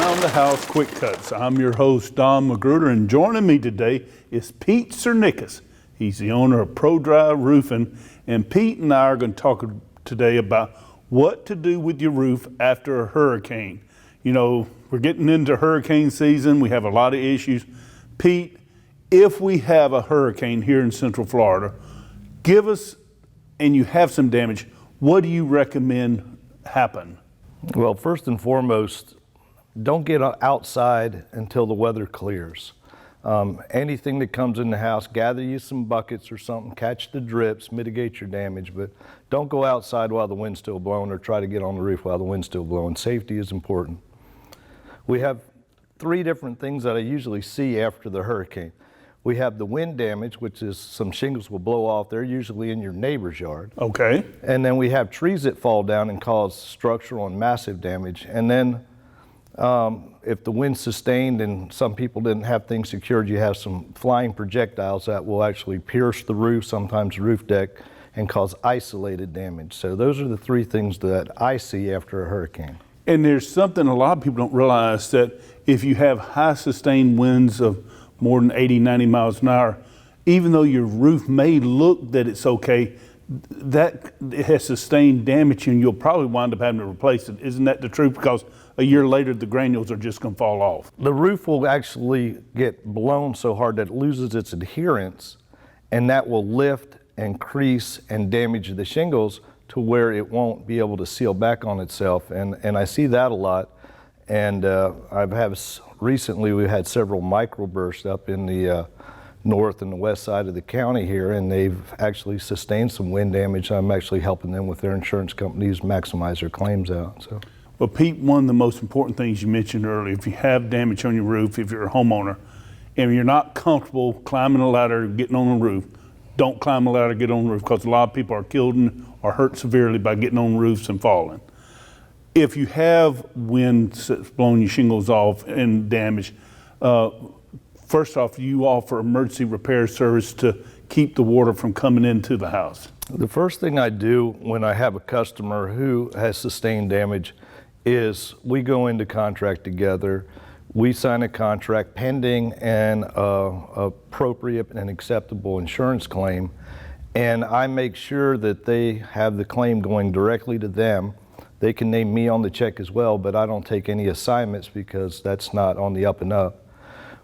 Around the House Quick Cuts. I'm your host, Don Magruder, and joining me today is Pete Tsirnikas. He's the owner of Pro Dry Roofing, and Pete and I are going to talk today about what to do with your roof after a hurricane. You know, we're getting into hurricane season. We have a lot of issues. Pete, if we have a hurricane here in Central Florida, give us, and you have some damage, what do you recommend happen? Well, first and foremost, don't get outside until the weather clears. Anything that comes in the house, gather you some buckets or something, catch the drips, mitigate your damage, but don't go outside while the wind's still blowing or try to get on the roof while the wind's still blowing. Safety is important. We have three different things that I usually see after the hurricane. We have the wind damage, which is some shingles will blow off. They're usually in your neighbor's yard. Okay. And then we have trees that fall down and cause structural and massive damage. And then if the wind's sustained and some people didn't have things secured, you have some flying projectiles that will actually pierce the roof, sometimes roof deck, and cause isolated damage. So those are the three things that I see after a hurricane. And there's something a lot of people don't realize, that if you have high sustained winds of more than 80, 90 miles an hour, even though your roof may look that it's okay, that it has sustained damage and you'll probably wind up having to replace it. Isn't that the truth? Because a year later, the granules are just going to fall off. The roof will actually get blown so hard that it loses its adherence, and that will lift and crease and damage the shingles to where it won't be able to seal back on itself. And I see that a lot. And recently we've had several microbursts up in the north and the west side of the county here, and they've actually sustained some wind damage. I'm actually helping them with their insurance companies maximize their claims out. So. Well, Pete, one of the most important things you mentioned earlier, if you have damage on your roof, if you're a homeowner, and you're not comfortable climbing a ladder, getting on the roof, don't climb a ladder, get on the roof, because a lot of people are killed or hurt severely by getting on roofs and falling. If you have wind that's blowing your shingles off and damage, first off, you offer emergency repair service to keep the water from coming into the house. The first thing I do when I have a customer who has sustained damage is we go into contract together. We sign a contract pending an appropriate and acceptable insurance claim, and I make sure that they have the claim going directly to them. They can name me on the check as well, but I don't take any assignments because that's not on the up and up.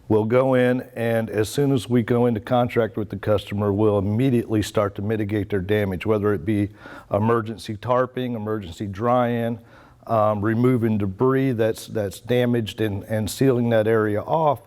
We'll go in, and as soon as we go into contract with the customer, we'll immediately start to mitigate their damage, whether it be emergency tarping, emergency dry-in, removing debris that's damaged and sealing that area off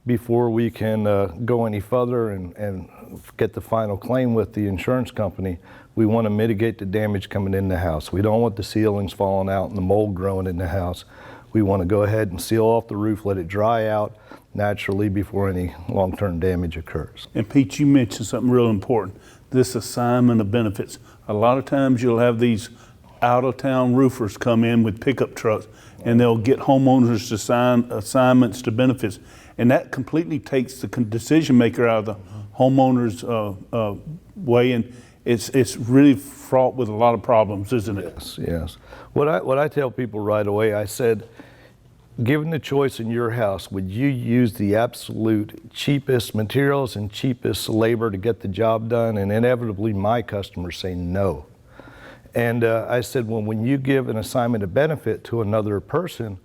before we can go any further and get the final claim with the insurance company. We want to mitigate the damage coming in the house. We don't want the ceilings falling out and the mold growing in the house. We want to go ahead and seal off the roof, let it dry out naturally before any long-term damage occurs. And Pete, you mentioned something real important, this assignment of benefits. A lot of times you'll have these out-of-town roofers come in with pickup trucks, and they'll get homeowners to sign assignments to benefits, and that completely takes the decision maker out of the homeowner's way, and it's really fraught with a lot of problems, isn't it? Yes, yes. What I tell people right away, I said, given the choice in your house, would you use the absolute cheapest materials and cheapest labor to get the job done? And inevitably my customers say no. And I said, well, when you give an assignment of benefit to another person,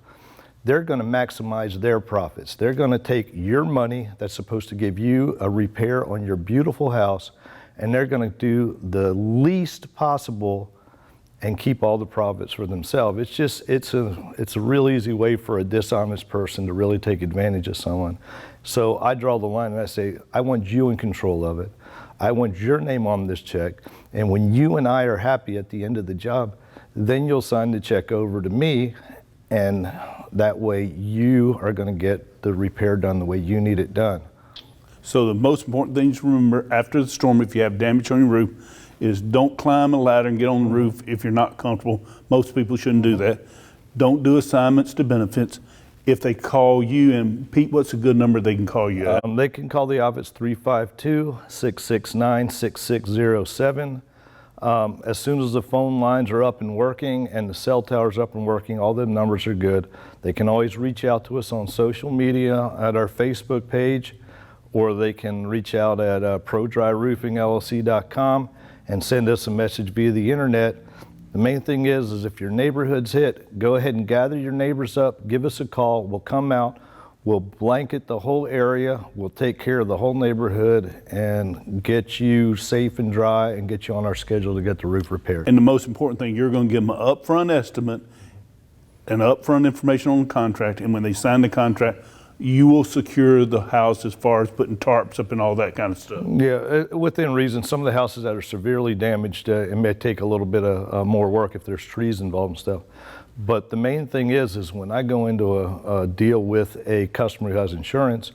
they're going to maximize their profits. They're going to take your money that's supposed to give you a repair on your beautiful house, and they're going to do the least possible and keep all the profits for themselves. It's a real easy way for a dishonest person to really take advantage of someone. So I draw the line and I say, I want you in control of it. I want your name on this check, and when you and I are happy at the end of the job, then you'll sign the check over to me, and that way you are going to get the repair done the way you need it done. So the most important thing to remember after the storm, if you have damage on your roof, is don't climb a ladder and get on the roof if you're not comfortable. Most people shouldn't do that. Don't do assignments to benefits. If they call you, and Pete, what's a good number they can call you at? They can call the office 352-669-6607. As soon as the phone lines are up and working and the cell tower's up and working, all the numbers are good. They can always reach out to us on social media at our Facebook page, or they can reach out at prodryroofingllc.com and send us a message via the internet. The main thing is if your neighborhood's hit, go ahead and gather your neighbors up, give us a call, we'll come out, we'll blanket the whole area, we'll take care of the whole neighborhood and get you safe and dry and get you on our schedule to get the roof repaired. And the most important thing, you're going to give them an upfront estimate and upfront information on the contract, and when they sign the contract, you will secure the house as far as putting tarps up and all that kind of stuff. Yeah, within reason. Some of the houses that are severely damaged, it may take a little bit of more work if there's trees involved and stuff. But the main thing is when I go into a deal with a customer who has insurance,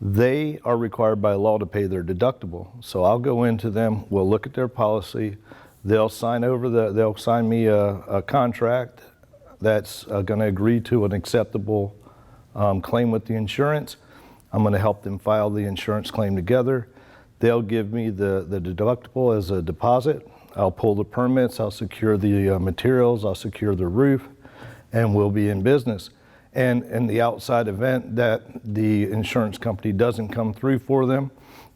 they are required by law to pay their deductible. So I'll go into them, we'll look at their policy, they'll sign me a contract that's going to agree to an acceptable claim with the insurance. I'm going to help them file the insurance claim together. They'll give me the deductible as a deposit. I'll pull the permits, I'll secure the materials, I'll secure the roof, and we'll be in business. And in the outside event that the insurance company doesn't come through for them,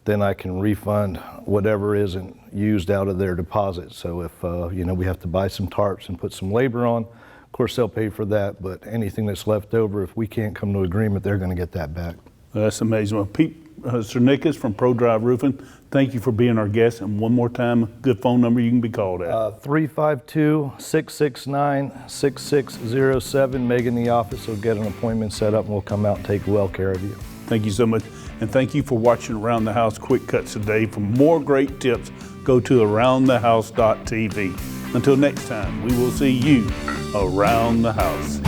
then I can refund whatever isn't used out of their deposit. So if we have to buy some tarps and put some labor on, of course they'll pay for that, but anything that's left over, if we can't come to agreement, they're going to get that back. That's amazing. Well, Pete Tsirnikas from ProDry Roofing, thank you for being our guest. And one more time, good phone number you can be called at. 352-669-6607. Meg in the office will get an appointment set up and we'll come out and take well care of you. Thank you so much. And thank you for watching Around the House Quick Cuts today. For more great tips, go to aroundthehouse.tv. Until next time, we will see you around the house.